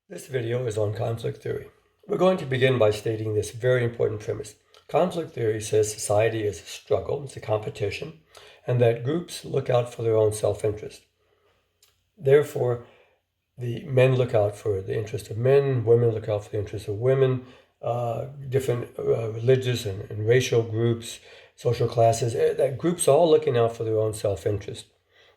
This video is on conflict theory. We're going to begin by stating this very important premise. Conflict theory says society is a struggle, it's a competition, and that groups look out for their own self-interest. Therefore, the men look out for the interest of men, women look out for the interest of women, different religious and racial groups, social classes, that groups are all looking out for their own self-interest.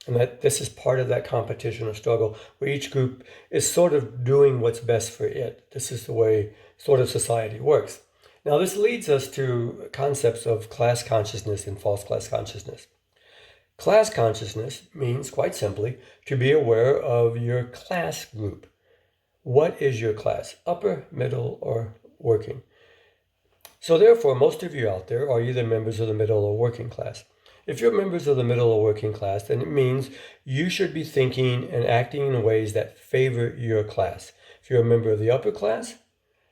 And that this is part of that competition or struggle where each group is sort of doing what's best for it. This is the way sort of society works. Now this leads us to concepts of class consciousness and false class consciousness. Class consciousness means, quite simply, to be aware of your class group. What is your class? Upper, middle, or working? So therefore, most of you out there are either members of the middle or working class. If you're members of the middle or working class, then it means you should be thinking and acting in ways that favor your class. If you're a member of the upper class,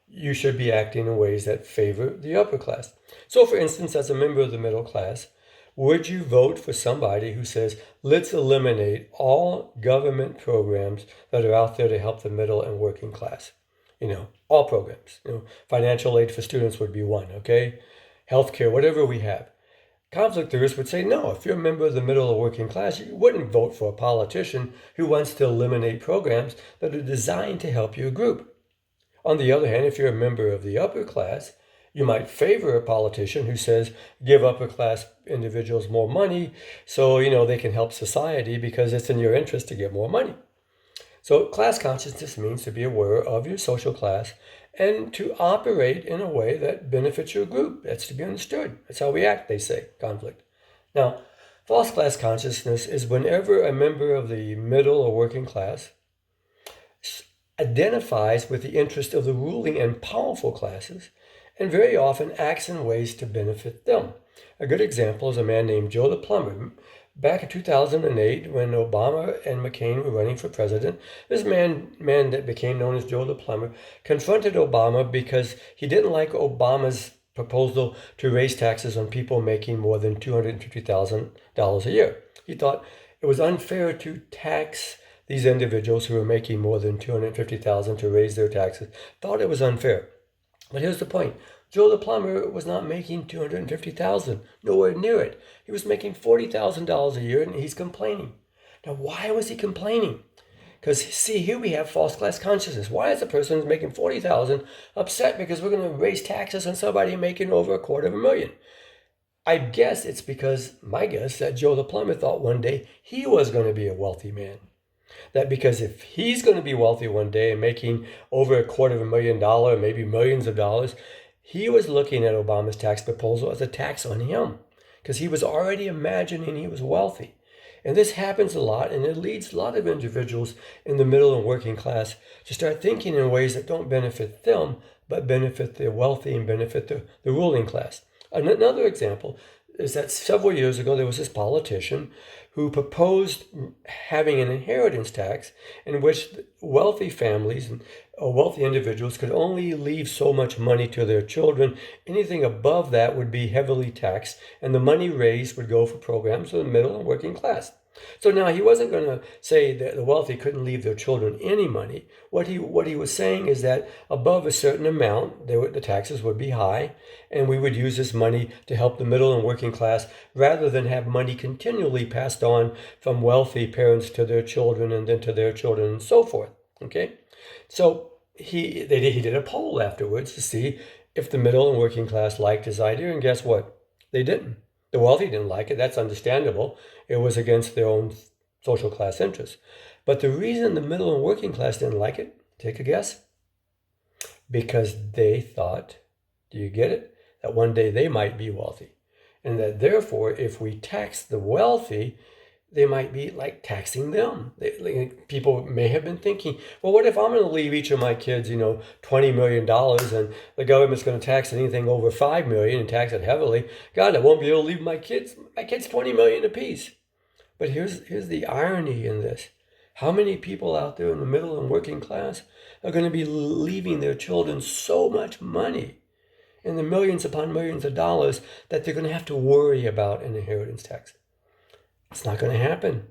you should be acting in ways that favor the upper class. So for instance, as a member of the middle class, would you vote for somebody who says, let's eliminate all government programs that are out there to help the middle and working class? All programs. Financial aid for students would be one, okay? Healthcare, whatever we have. Conflict theorists would say, no, if you're a member of the middle or working class, you wouldn't vote for a politician who wants to eliminate programs that are designed to help your group. On the other hand, if you're a member of the upper class, you might favor a politician who says, give upper class individuals more money so, they can help society because it's in your interest to get more money. So class consciousness means to be aware of your social class and to operate in a way that benefits your group. That's to be understood. That's how we act, they say, conflict. Now, false class consciousness is whenever a member of the middle or working class identifies with the interest of the ruling and powerful classes and very often acts in ways to benefit them. A good example is a man named Joe the Plumber. Back in 2008, when Obama and McCain were running for president, this man that became known as Joe the Plumber confronted Obama because he didn't like Obama's proposal to raise taxes on people making more than $250,000 a year. He thought it was unfair to tax these individuals who were making more than $250,000 to raise their taxes. Thought it was unfair. But here's the point. Joe the Plumber was not making $250,000, nowhere near it. He was making $40,000 a year and he's complaining. Now, why was he complaining? Because see, here we have false class consciousness. Why is a person who's making $40,000 upset because we're going to raise taxes on somebody making over $250,000? I guess it's because, my guess, that Joe the Plumber thought one day he was going to be a wealthy man. That because if he's going to be wealthy one day and making over $250,000, maybe millions of dollars, he was looking at Obama's tax proposal as a tax on him because he was already imagining he was wealthy. And this happens a lot, and it leads a lot of individuals in the middle and working class to start thinking in ways that don't benefit them, but benefit the wealthy and benefit the ruling class. Another example is that several years ago, there was this politician who proposed having an inheritance tax in which wealthy families and wealthy individuals could only leave so much money to their children. Anything above that would be heavily taxed, and the money raised would go for programs for the middle and working class. So now he wasn't going to say that the wealthy couldn't leave their children any money. What he was saying is that above a certain amount, the taxes would be high, and we would use this money to help the middle and working class rather than have money continually passed on from wealthy parents to their children and then to their children and so forth. Okay? So he did a poll afterwards to see if the middle and working class liked his idea, and guess what? They didn't. The wealthy didn't like it. That's understandable. It was against their own social class interests. But the reason the middle and working class didn't like it, take a guess? Because they thought, do you get it? That one day they might be wealthy. And that therefore, if we tax the wealthy, they might be like taxing them. People may have been thinking, well, what if I'm going to leave each of my kids, $20 million and the government's going to tax anything over $5 million and tax it heavily? God, I won't be able to leave my kids $20 million apiece. But here's the irony in this. How many people out there in the middle and working class are going to be leaving their children so much money in the millions upon millions of dollars that they're going to have to worry about an inheritance tax? It's not going to happen.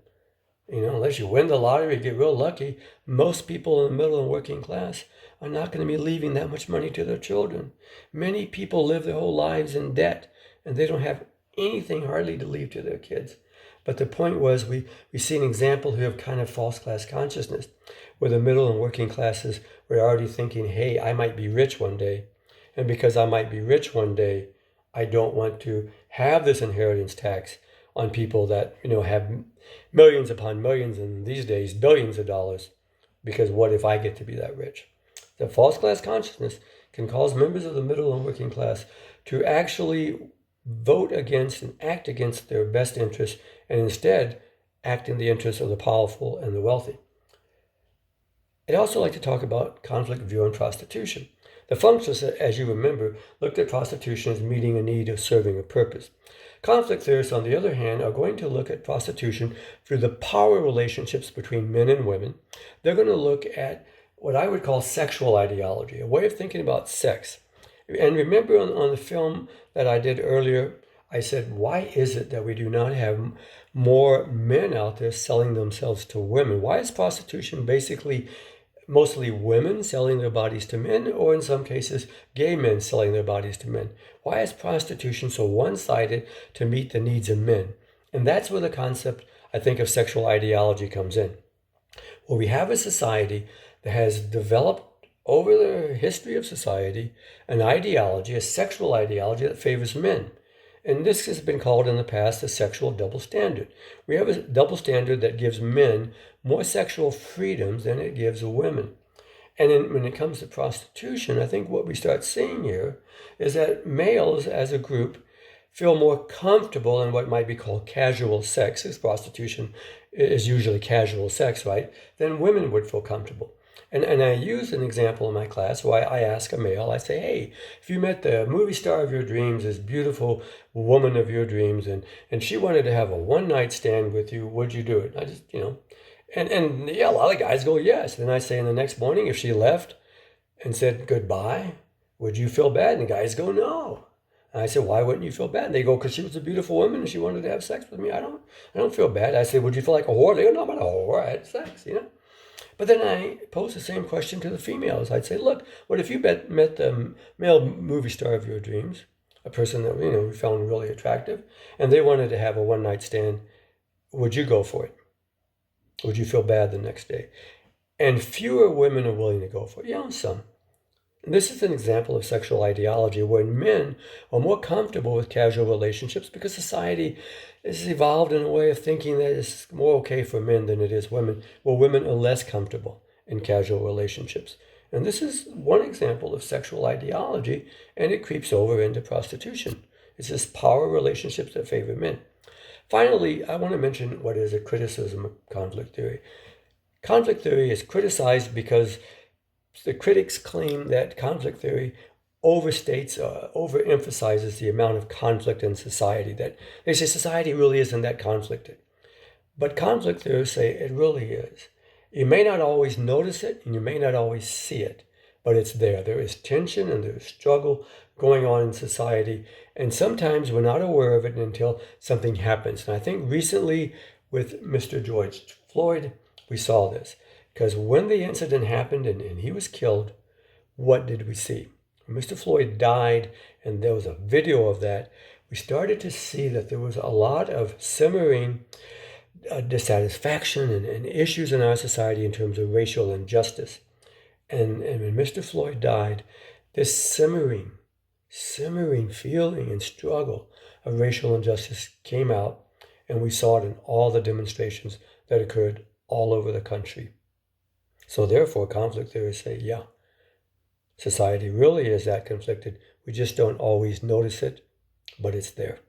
Unless you win the lottery, get real lucky, most people in the middle and working class are not going to be leaving that much money to their children. Many people live their whole lives in debt, and they don't have anything hardly to leave to their kids. But the point was, we see an example here of kind of false class consciousness, where the middle and working classes were already thinking, hey, I might be rich one day. And because I might be rich one day, I don't want to have this inheritance tax on people that, have millions upon millions, and these days billions of dollars, because what if I get to be that rich? The false class consciousness can cause members of the middle and working class to actually vote against and act against their best interests, and instead act in the interests of the powerful and the wealthy. I'd also like to talk about conflict view on prostitution. The functionalists, as you remember, looked at prostitution as meeting a need of serving a purpose. Conflict theorists, on the other hand, are going to look at prostitution through the power relationships between men and women. They're going to look at what I would call sexual ideology, a way of thinking about sex. And remember on the film that I did earlier, I said, why is it that we do not have more men out there selling themselves to women? Why is prostitution basically mostly women selling their bodies to men, or in some cases, gay men selling their bodies to men? Why is prostitution so one-sided to meet the needs of men? And that's where the concept, I think, of sexual ideology comes in. Well, we have a society that has developed over the history of society an ideology, a sexual ideology that favors men. And this has been called in the past a sexual double standard. We have a double standard that gives men more sexual freedoms than it gives women. And when it comes to prostitution, I think what we start seeing here is that males as a group feel more comfortable in what might be called casual sex, because prostitution is usually casual sex, right, than women would feel comfortable. And I use an example in my class where I ask a male, I say, hey, if you met the movie star of your dreams, this beautiful woman of your dreams, and she wanted to have a one-night stand with you, would you do it? I just, and yeah, a lot of guys go, yes. Then I say, in the next morning, if she left and said goodbye, would you feel bad? And the guys go, no. And I said, why wouldn't you feel bad? And they go, because she was a beautiful woman and she wanted to have sex with me. I don't feel bad. I said, would you feel like a whore? They go, no, I'm not a whore. I had sex, But then I pose the same question to the females. I'd say, look, what if you met the male movie star of your dreams, a person that, you found really attractive, and they wanted to have a one-night stand? Would you go for it? Would you feel bad the next day? And fewer women are willing to go for it. Some. And this is an example of sexual ideology where men are more comfortable with casual relationships because society has evolved in a way of thinking that it's more okay for men than it is women, where women are less comfortable in casual relationships. And this is one example of sexual ideology, and it creeps over into prostitution. It's this power relationships that favor men. Finally, I want to mention what is a criticism of conflict theory. Conflict theory is criticized because the critics claim that conflict theory overstates, overemphasizes the amount of conflict in society, that they say society really isn't that conflicted. But conflict theorists say it really is. You may not always notice it and you may not always see it, but it's there. There is tension and there is struggle going on in society, and sometimes we're not aware of it until something happens. And I think recently with Mr. George Floyd, we saw this. Because when the incident happened and he was killed, what did we see? When Mr. Floyd died, and there was a video of that, we started to see that there was a lot of simmering dissatisfaction and issues in our society in terms of racial injustice. And when Mr. Floyd died, this simmering feeling and struggle of racial injustice came out, and we saw it in all the demonstrations that occurred all over the country. So therefore, conflict theorists say, yeah, society really is that conflicted. We just don't always notice it, but it's there.